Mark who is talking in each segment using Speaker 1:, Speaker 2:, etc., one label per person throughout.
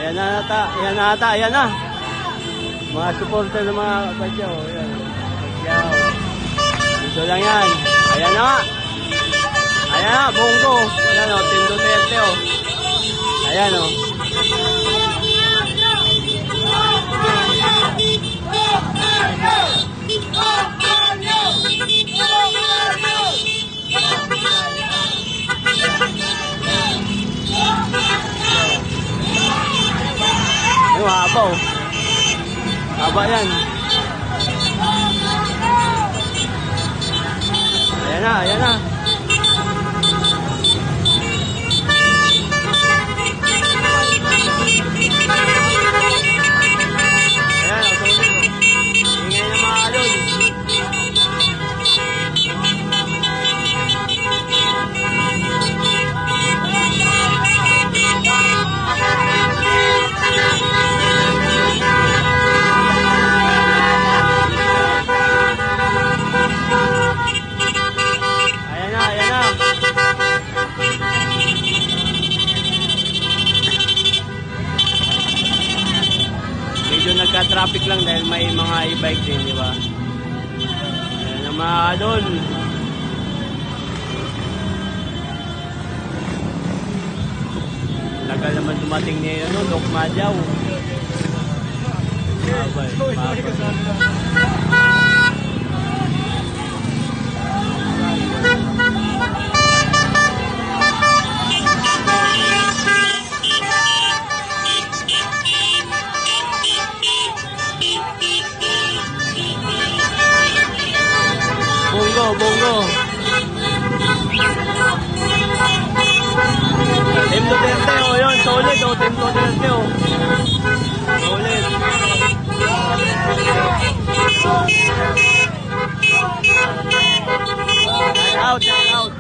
Speaker 1: Ayan na ata, ayan na ata, ayan na. Mga supporter ng mga Pacquiao. Ayan. Pacquiao. Dito lang yan. Ayan na nga. Ayan na, Bongo. Ayan o, Team Duterte o. Ayan o. Yung haba o. Haba yan. Ayan na, ayan na. Medyo nagka-traffic lang dahil may mga e-bike din, di ba? Ayan na mga idol. Tagal naman dumating niya yun, Doc Madyaw. Babay, babay. Bongo. Team Duterte o yun, solid o, Team Duterte o. Solid. Shout out.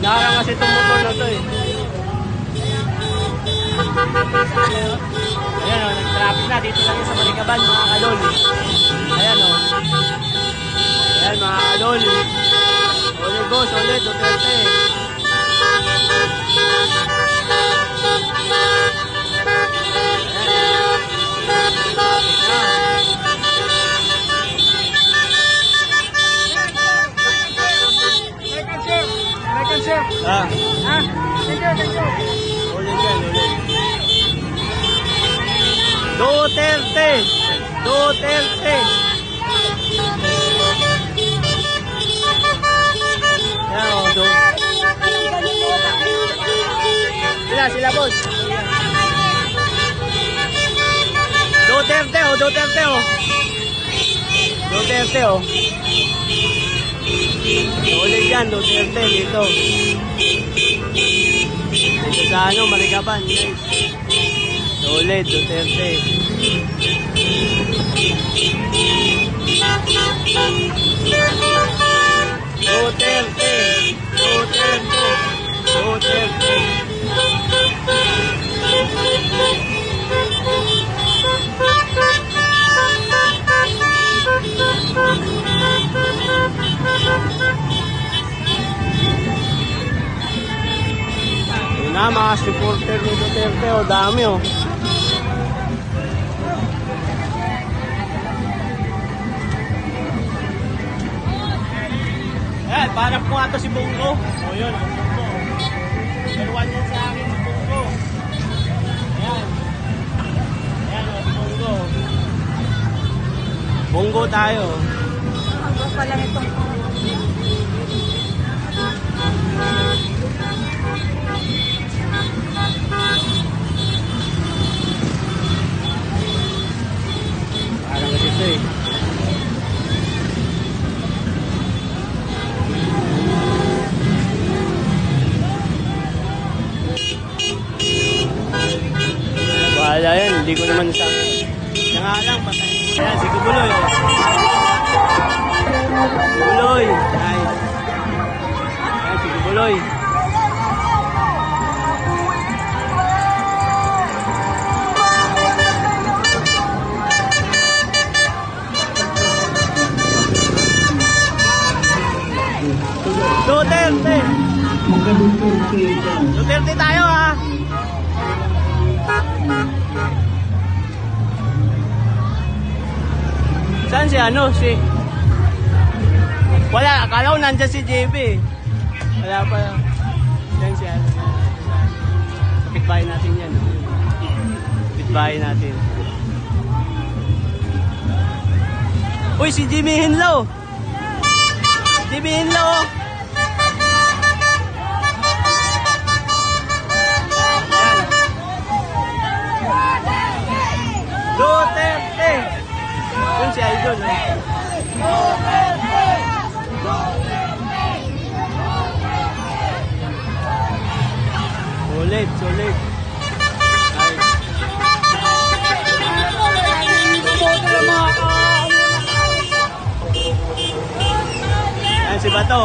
Speaker 1: Narang kasi itong motor na ito eh. Ayan o, nag-traffic na. Dito lang yung sa Maricaban, mga kadol. Ayan o. Ayan mga kadol. Solid go, solid. Duterte. Thank you. Ulit yan, ulit. Duterte. Yan o, sila boss. Duterte o. Ulit yan, Duterte dito. Dito sa ano, Maricaban. Solid, Duterte. Yun na, mga supporter ni Duterte o, dami o. Ayan, parang po nga ito si Bongo. O yun, ang Bongo. Naruan yan sa akin si Bongo. Ayan. Ayan o, si Bongo. Bongo tayo.
Speaker 2: Bongo pa lang itong
Speaker 1: Duterte. Bahala yan, hindi ko naman sa... Kaya nga lang, patay. Ayan, si Kubuloy. Kubuloy. Nice. Ayan, si Kubuloy. Duterte. Duterte tayo ha. Saan si ano? Si... Wala, akala ko nandyan si JB. Wala pa. Yan si ano. Kapitbahay natin yan. Kapitbahay natin. Uy, si Jimmy Hinlo. Jimmy Hinlo. Duterte. Yun si Idol. Sulit, sulit. Ayan si Bato.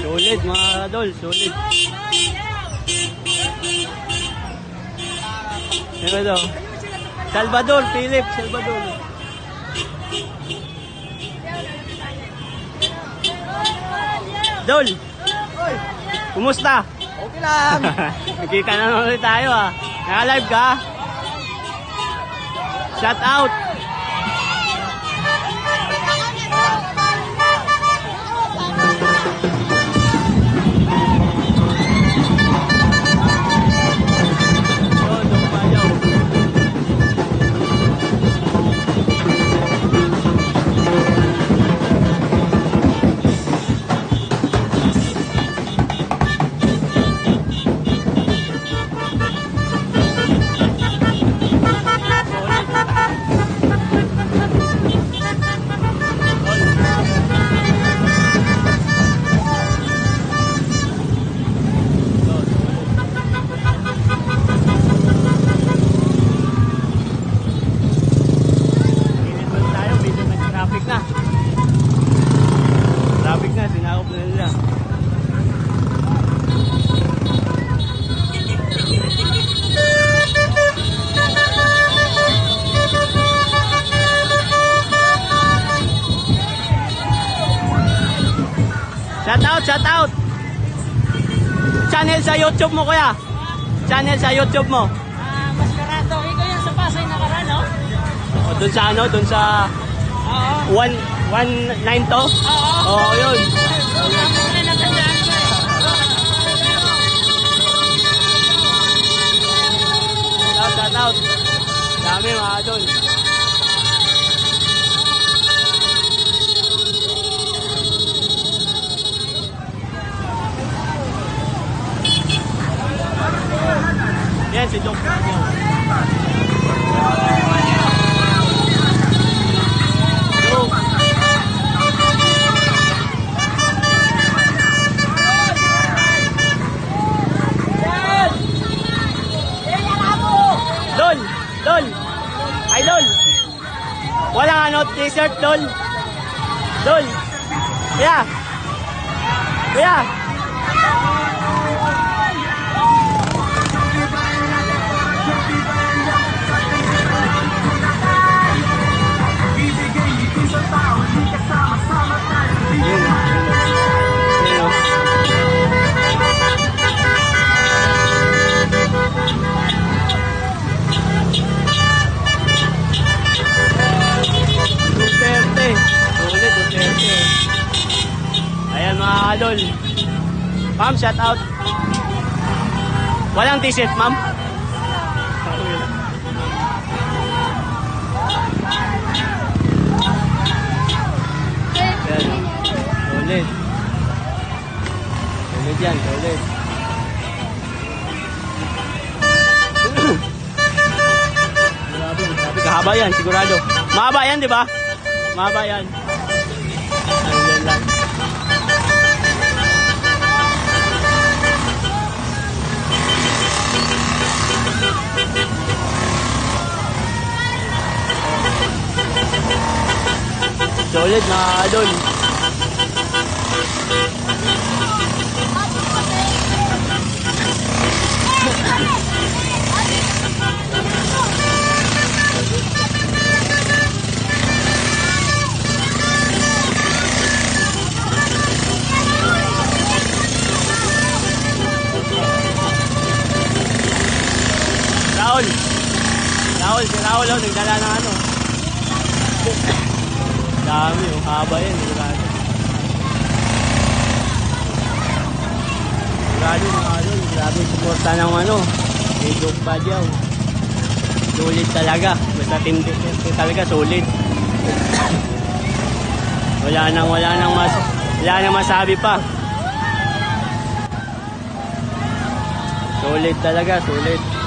Speaker 1: Sulit mga idol, sulit. Ano ito? Salvador, Philip, Salvador. Dol, kumusta?
Speaker 3: Okay lang.
Speaker 1: Nakita na naman ulit tayo ah. Naka-live ka? Shout out. Traffic na, sinakop na nila. Shout out, shout out. Channel sa YouTube mo kuya. Channel sa YouTube mo.
Speaker 2: Maskarado. Ikaw yan sa Pasay nakaraan, no?
Speaker 1: O, dun sa ano, dun sa
Speaker 2: Oo.
Speaker 1: 192?
Speaker 2: Oo.
Speaker 1: Oo, yun.
Speaker 2: Ano na natandaan ko eh.
Speaker 1: Shout out. Dami mga idol. Yan si Doc. Dol! Dol! Ay, Dol! Walang ano, t-shirt, Dol! Dol! Kuya! Kuya! Duterte. Sulit, Duterte. Ayan mga kadol. Ma'am, shout out. Walang t-shirt, ma'am? Ayan. Sulit. Sulit yan, sulit. Mahaba yan, sigurado. Mahaba yan, di ba? Mahaba yan. Andyan lang. Solid mga idol. Raul. Raul, si Raul oh, nagdala ng ano. Dami oh, haba yan. Sigurado. Sigurado mga idol. Grabe suporta ng ano. Medyo Badyaw. Sulit talaga. Basta team talaga sulit. wala nang masabi pa. Sulit talaga, sulit.